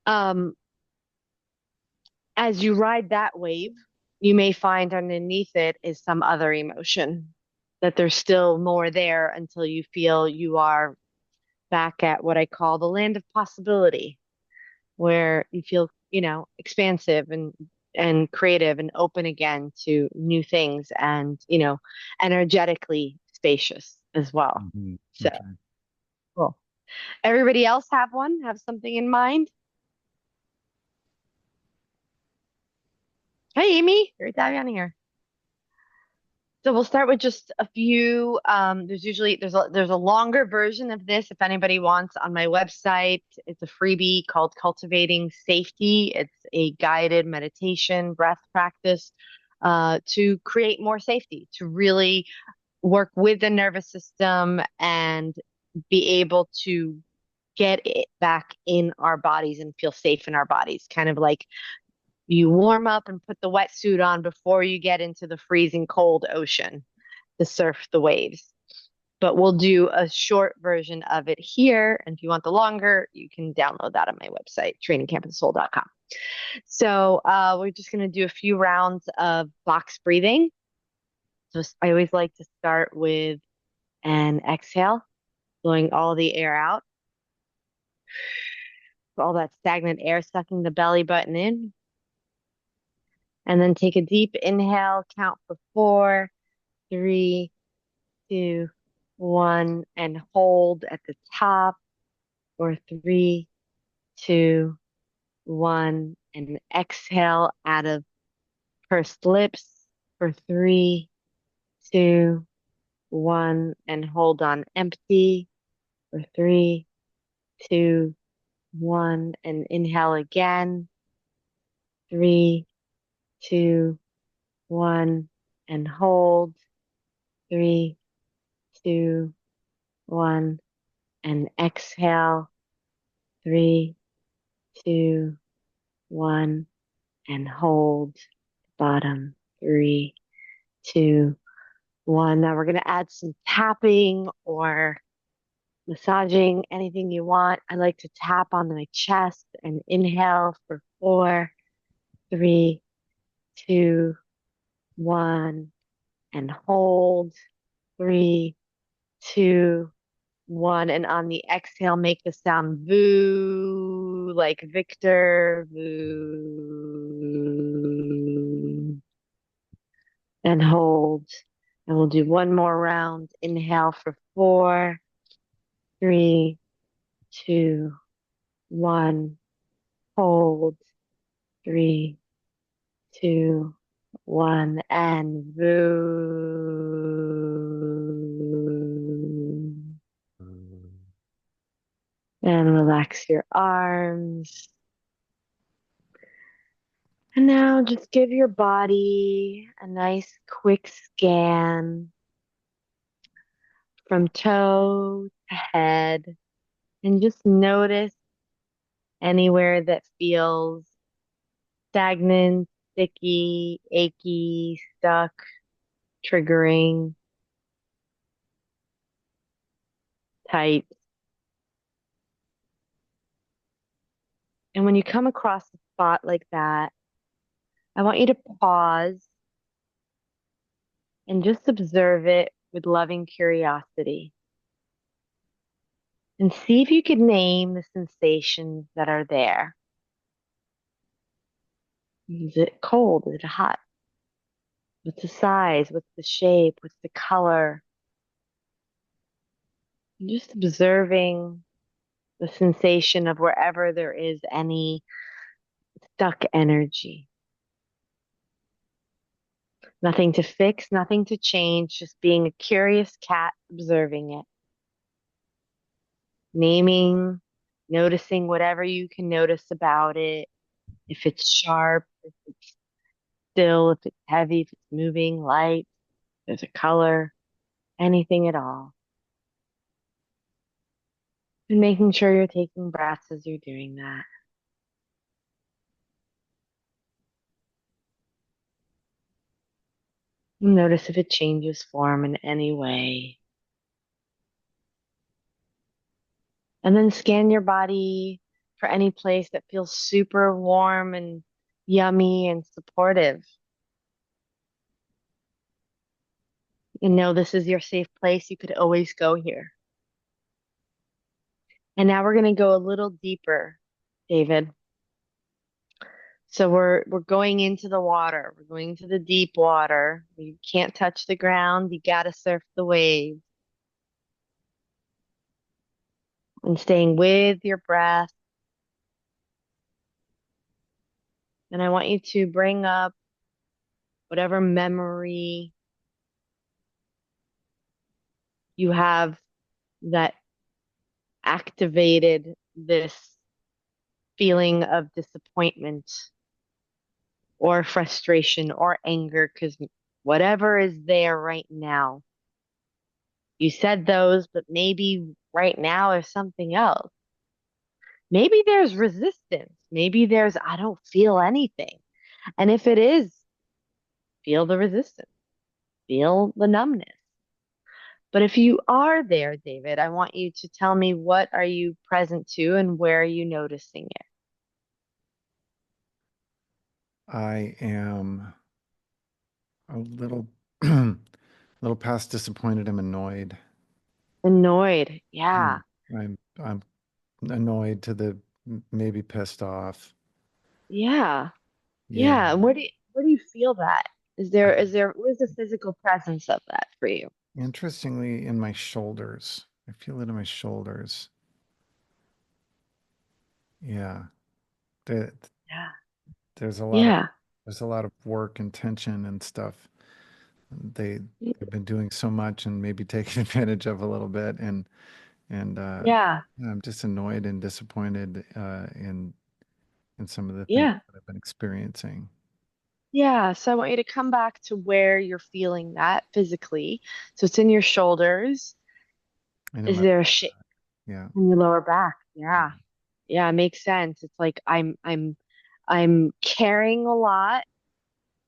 Um, as you ride that wave, you may find underneath it is some other emotion, that there's still more there until you feel you are back at what I call the land of possibility, where you feel, expansive and creative and open again to new things and, energetically spacious as well. Hmm. So Okay. cool. Everybody else have one? Have something in mind? Hey, Amy, great to have you on here. So we'll start with just a few. There's a longer version of this if anybody wants on my website. It's a freebie called Cultivating Safety. It's a guided meditation breath practice to create more safety, to really work with the nervous system and be able to get it back in our bodies and feel safe in our bodies. Kind of like you warm up and put the wetsuit on before you get into the freezing cold ocean to surf the waves. But we'll do a short version of it here. And if you want the longer, you can download that on my website, trainingcampofthesoul.com. So we're just going to do a few rounds of box breathing. So I always like to start with an exhale, blowing all the air out, all that stagnant air sucking the belly button in. And then take a deep inhale, count for 4, 3, 2, 1, and hold at the top for 3, 2, 1, and exhale out of pursed lips for 3, 2, 1, and hold on empty for 3, 2, 1, and inhale again. 3, 2, 1, and hold. 3, 2, 1, and exhale. 3, 2, 1, and hold. Bottom. 3, 2, 1. Now we're going to add some tapping or massaging, anything you want. I like to tap on my chest and inhale for 4, 3, 2, 1, and hold. 3, 2, 1. And on the exhale, make the sound voo, like Victor, voo, and hold. And we'll do one more round. Inhale for 4, 3, 2, 1. Hold. 3, 2, 1. And voo. And relax your arms. And now just give your body a nice quick scan from toe to head and just notice anywhere that feels stagnant, sticky, achy, stuck, triggering, tight. And when you come across a spot like that, I want you to pause and just observe it with loving curiosity and see if you could name the sensations that are there. Is it cold? Is it hot? What's the size? What's the shape? What's the color? Just observing the sensation of wherever there is any stuck energy. Nothing to fix, nothing to change, just being a curious cat observing it, naming, noticing whatever you can notice about it. If it's sharp, if it's still, if it's heavy, if it's moving, light, there's a color, anything at all. And making sure you're taking breaths as you're doing that. Notice if it changes form in any way. And then scan your body for any place that feels super warm and yummy and supportive. And know this is your safe place. You could always go here. And now we're going to go a little deeper, David. So we're going into the water. We're going to the deep water. You can't touch the ground. You got to surf the waves and staying with your breath. And I want you to bring up whatever memory you have that activated this feeling of disappointment or frustration or anger, because whatever is there right now, you said those, but maybe right now there's something else. Maybe there's resistance. Maybe there's, I don't feel anything. And if it is, feel the resistance, feel the numbness. But if you are there, David, I want you to tell me, what are you present to and where are you noticing it? I am a little, little past disappointed. I'm annoyed. Annoyed. Mm. Yeah. I'm annoyed to the maybe pissed off. Yeah. Yeah. Yeah. And where do you feel that? Where's the physical presence of that for you? Interestingly, in my shoulders. I feel it in my shoulders. Yeah. There, Yeah. there's a lot of Yeah. there's a lot of work and tension and stuff. They they've been doing so much and maybe taking advantage of a little bit and Yeah. yeah, I'm just annoyed and disappointed in some of the things Yeah. that I've been experiencing. Yeah. So I want you to come back to where you're feeling that physically. So it's in your shoulders. And in Is my there a shape yeah. in your lower back? Yeah. Yeah, it makes sense. It's like I'm carrying a lot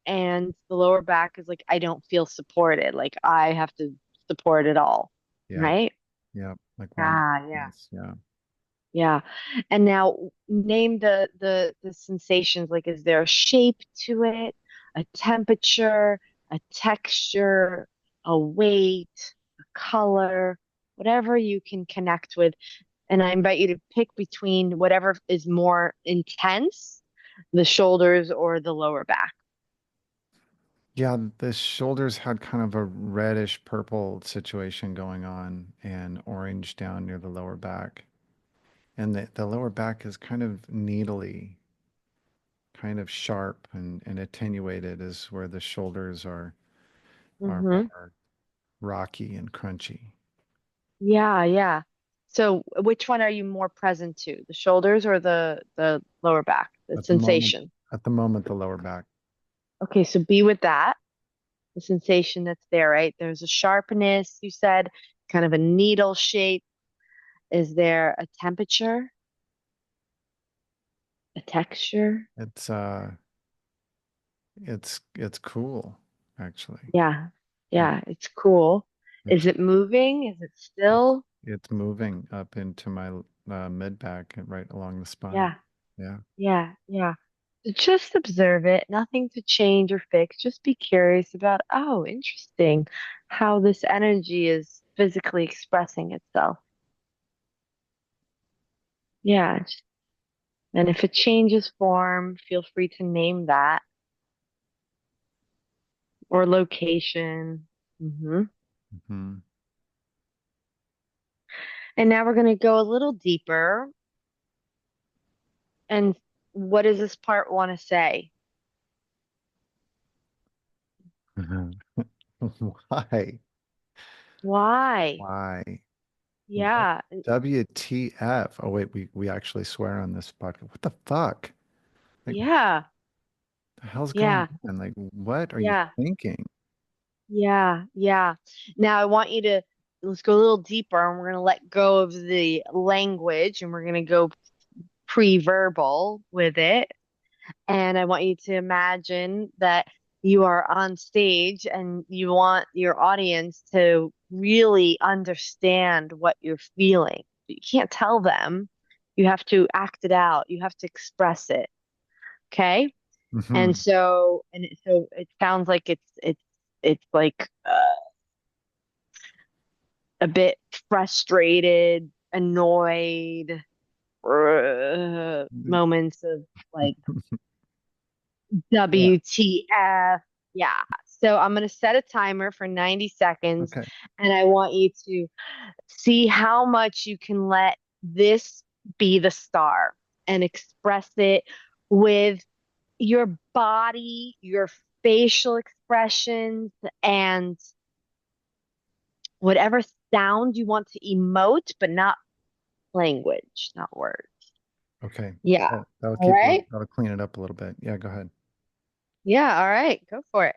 and the lower back is like I don't feel supported. Like I have to support it all. Yeah. Right? Yeah. Like we're on Yeah, yeah. this. Yeah. Yeah. And now name the sensations. Like, is there a shape to it, a temperature, a texture, a weight, a color, whatever you can connect with. And I invite you to pick between whatever is more intense, the shoulders or the lower back. Yeah, the shoulders had kind of a reddish purple situation going on and orange down near the lower back. And the lower back is kind of needly, kind of sharp and attenuated is where the shoulders are Hmm. more rocky and crunchy. Yeah, yeah. So which one are you more present to? The shoulders or the lower back, the At the moment, sensation? at the moment, the lower back. Okay, so be with that, the sensation that's there, right? There's a sharpness, you said, kind of a needle shape. Is there a temperature, a texture? It's it's cool, actually. Yeah, Yeah. yeah, it's cool. Is It's it moving? Is it it's still? it's moving up into my mid back and right along the spine. Yeah, Yeah. yeah, yeah. So just observe it, nothing to change or fix. Just be curious about, oh, interesting, how this energy is physically expressing itself. Yeah, And if it changes form, feel free to name that or location. hmm Hmm. And now we're going to go a little deeper. And what does this part want to say? Why? Why? Why? What? Yeah. WTF? Oh wait, we actually swear on this podcast. What the fuck? Like, what Yeah. the hell's going Yeah. on? Like, what are you Yeah. thinking? Yeah. Yeah. Now I want you to let's go a little deeper and we're going to let go of the language and we're going to go pre-verbal with it. And I want you to imagine that you are on stage and you want your audience to really understand what you're feeling. You can't tell them. You have to act it out. You have to express it. Okay? Hmm. So it sounds like it's like a bit frustrated, annoyed, moments of like Yeah. WTF. Yeah. So I'm going to set a timer for 90 seconds Okay. and I want you to see how much you can let this be the star and express it with your body, your facial expressions, and whatever sound you want to emote, but not language, not words. Okay. Yeah. That'll All keep it, right. that'll clean it up a little bit. Yeah, go ahead. Yeah. All right. Go for it.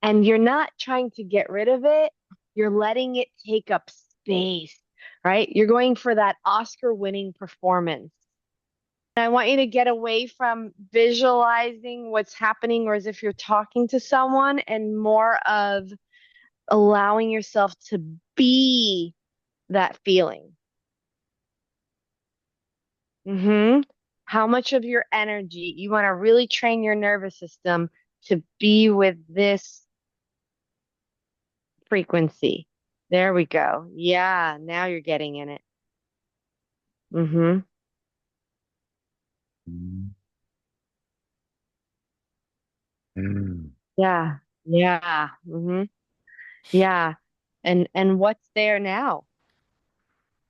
And you're not trying to get rid of it. You're letting it take up space, right? You're going for that Oscar winning performance. I want you to get away from visualizing what's happening or as if you're talking to someone and more of allowing yourself to be that feeling. hmm How much of your energy you want to really train your nervous system to be with this frequency. There we go. Yeah, now you're getting in it. hmm Mm. Yeah. Yeah. Yeah. And what's there now,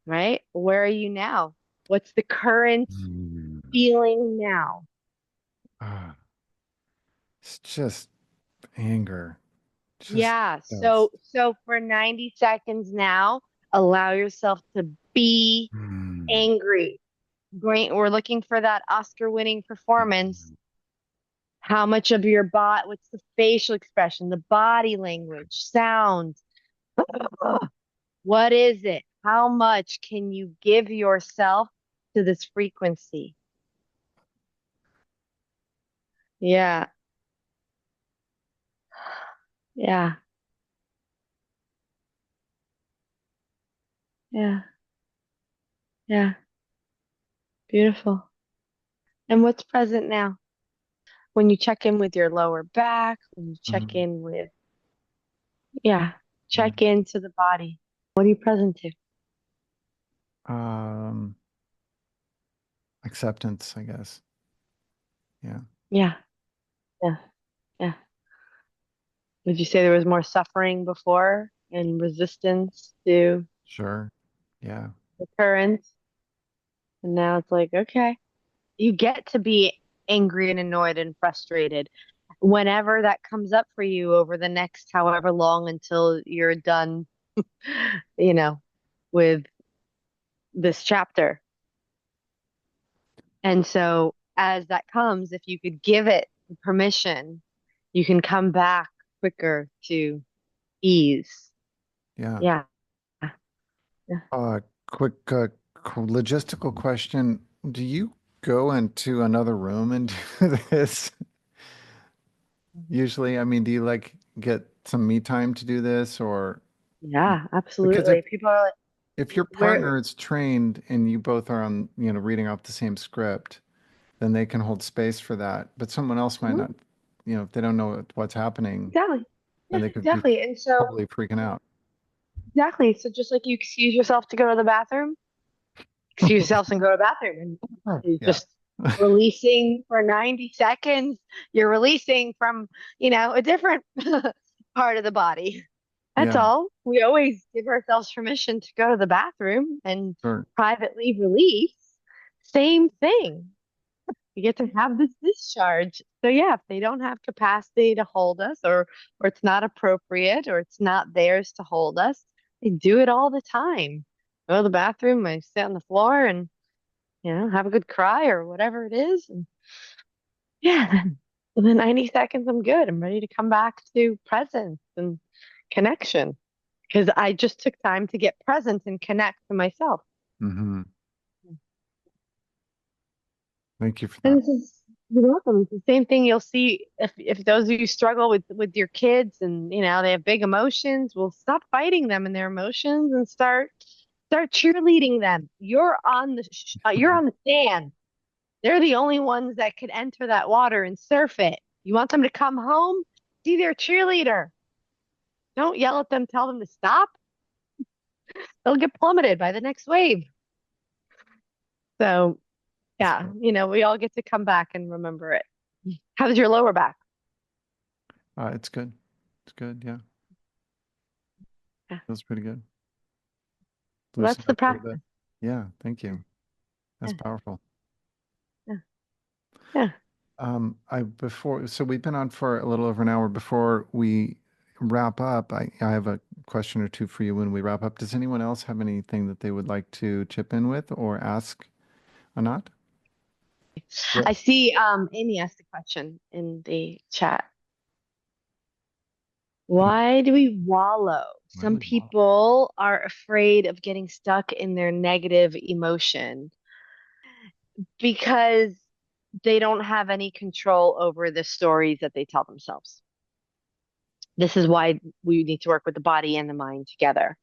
right? Where are you now? What's the current Mm. feeling now? Ah, it's just anger. Just Yeah. that's. So for 90 seconds now, allow yourself to be Mm. angry. Great. We're looking for that Oscar winning performance. How much of your body, what's the facial expression, the body language, sound? What is it? How much can you give yourself to this frequency? Yeah, yeah, yeah, yeah. Beautiful. And what's present now? When you check in with your lower back, when you check Mhm. in with, yeah, Yeah. check into the body. What are you present to? Um, Acceptance, I guess. Yeah, Yeah, yeah, yeah. Would you say there was more suffering before and resistance to sure. Yeah, the current? And now it's like, okay, you get to be angry and annoyed and frustrated whenever that comes up for you over the next however long until you're done, you know, with this chapter. And so as that comes, if you could give it permission, you can come back quicker to ease. yeah. Yeah. Yeah. Quick logistical question. Do you go into another room and do this usually? I mean, do you like get some me time to do this or Yeah, because absolutely. People are like, if your where, partner is trained and you both are on, reading off the same script, then they can hold space for that. But someone else might Mhm, not, if they don't know what's happening, exactly. then Yeah, they could be exactly. And so, totally freaking out. exactly. So just like you excuse yourself to go to the bathroom, excuse yourself and go to the bathroom and you Yeah. just releasing for 90 seconds. You're releasing from, a different part of the body. That's Yeah, all. We always give ourselves permission to go to the bathroom and sure. privately release. Same thing. We get to have this discharge. So yeah, if they don't have capacity to hold us or it's not appropriate or it's not theirs to hold us, they do it all the time. Go to the bathroom, I sit on the floor and have a good cry or whatever it is. And yeah, within 90 seconds, I'm good. I'm ready to come back to presence and connection because I just took time to get present and connect to myself. Hmm. Thank you for And that. this is, you're welcome. It's the same thing you'll see if those of you struggle with your kids and they have big emotions, well, stop fighting them and their emotions and start cheerleading them. You're on the sand. They're the only ones that could enter that water and surf it. You want them to come home? Be their cheerleader. Don't yell at them, tell them to stop. They'll get plummeted by the next wave. So, That's yeah, great. we all get to come back and remember it. How's your lower back? It's good. It's good. Yeah, Yeah, feels pretty good. that's Loosened the up a little bit. practice. Yeah, thank Yeah, you. That's yeah, powerful. yeah, yeah. I before so we've been on for a little over an hour. Before we wrap up, I have a question or two for you when we wrap up. Does anyone else have anything that they would like to chip in with or ask Anat? Yeah. I see Amy asked a question in the chat. Why do we wallow? Why do Some we want? people are afraid of getting stuck in their negative emotion because they don't have any control over the stories that they tell themselves. This is why we need to work with the body and the mind together.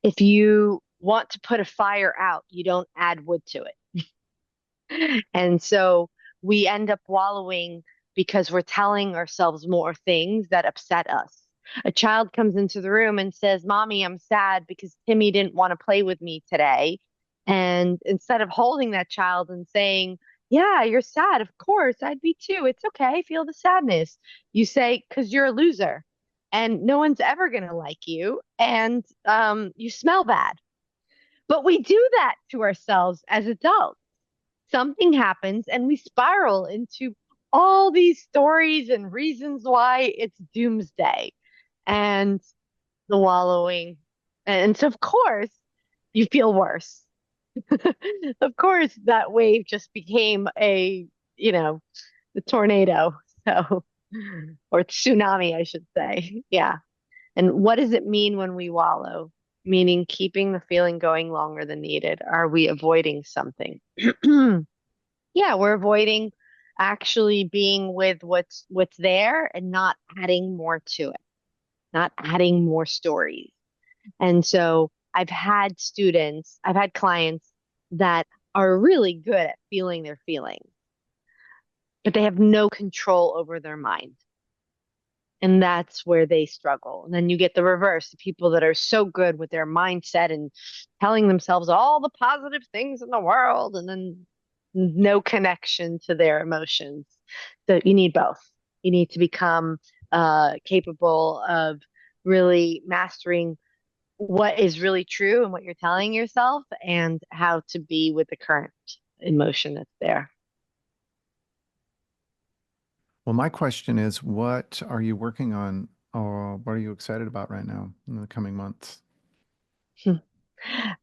If you want to put a fire out, you don't add wood to it. And so we end up wallowing because we're telling ourselves more things that upset us. A child comes into the room and says, Mommy, I'm sad because Timmy didn't want to play with me today. And instead of holding that child and saying, Yeah, you're sad. Of course, I'd be too. It's okay. Feel the sadness. You say, Because you're a loser and no one's ever going to like you and you smell bad. But we do that to ourselves as adults. Something happens and we spiral into all these stories and reasons why it's doomsday and the wallowing. And so, of course, you feel worse. Of course, that wave just became the tornado. So, or tsunami, I should say. Yeah. And what does it mean when we wallow? Meaning keeping the feeling going longer than needed. Are we avoiding something? Yeah, we're avoiding actually being with what's there and not adding more to it, not adding more stories. And so I've had clients that are really good at feeling their feelings, but they have no control over their mind. And that's where they struggle. And then you get the reverse, the people that are so good with their mindset and telling themselves all the positive things in the world, and then no connection to their emotions. So you need both. You need to become capable of really mastering what is really true and what you're telling yourself, and how to be with the current emotion that's there. Well, my question is, what are you working on, or what are you excited about right now in the coming months?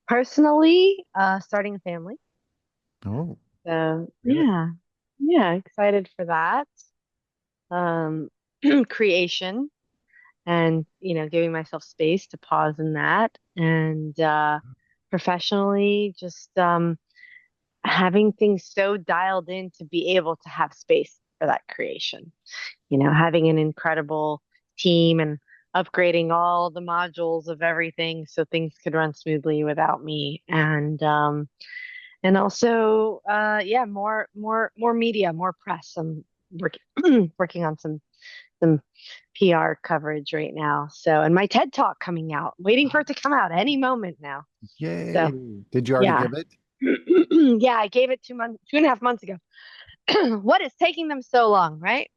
Personally, starting a family. Oh, So good. yeah, yeah, excited for that. Um, creation and giving myself space to pause in that, and professionally, just having things so dialed in to be able to have space for that creation. Having an incredible team and upgrading all the modules of everything so things could run smoothly without me, and also yeah, more media, more press. I'm working working on some PR coverage right now. So, and my TED Talk coming out, waiting for it to come out any moment now. Yay. So, Did you already yeah. give it? Yeah, I gave it 2 and a half months ago. What is taking them so long, right?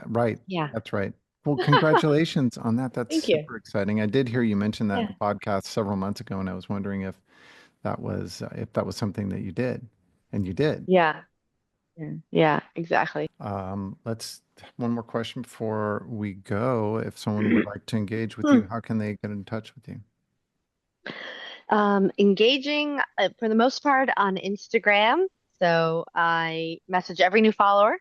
Right. Yeah. That's right. Well, congratulations on that. That's Thank you. super exciting. I did hear you mention that in Yeah. the podcast several months ago, and I was wondering if that was something that you did, and you did. Yeah. Yeah. Yeah, exactly. Let's one more question before we go. If someone would like to engage with you, how can they get in touch with you? Engaging for the most part on Instagram. So I message every new follower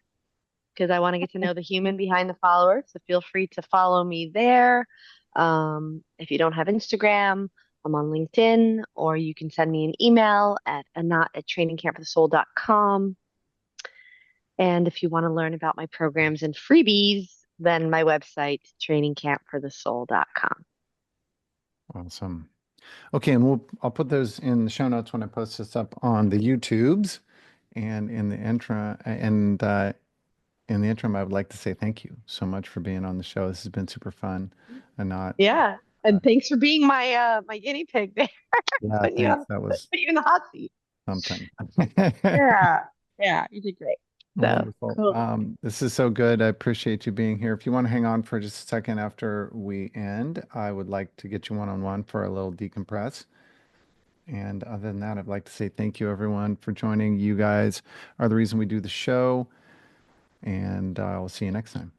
because I want to get to know the human behind the follower. So feel free to follow me there. If you don't have Instagram, I'm on LinkedIn, or you can send me an email at anat@trainingcampforthesoul.com. And if you want to learn about my programs and freebies, then my website, trainingcampforthesoul.com. Awesome. Okay, and I'll put those in the show notes when I post this up on the YouTubes and in the interim, I would like to say thank you so much for being on the show. This has been super fun and not Yeah. And thanks for being my guinea pig there, yeah, putting you thanks. on, That put was you in the hot seat. something. Yeah. Yeah, you did great. So Wonderful. cool. This is so good. I appreciate you being here. If you want to hang on for just a second after we end, I would like to get you one-on-one for a little decompress. And other than that, I'd like to say thank you, everyone, for joining. You guys are the reason we do the show, and I'll see you next time.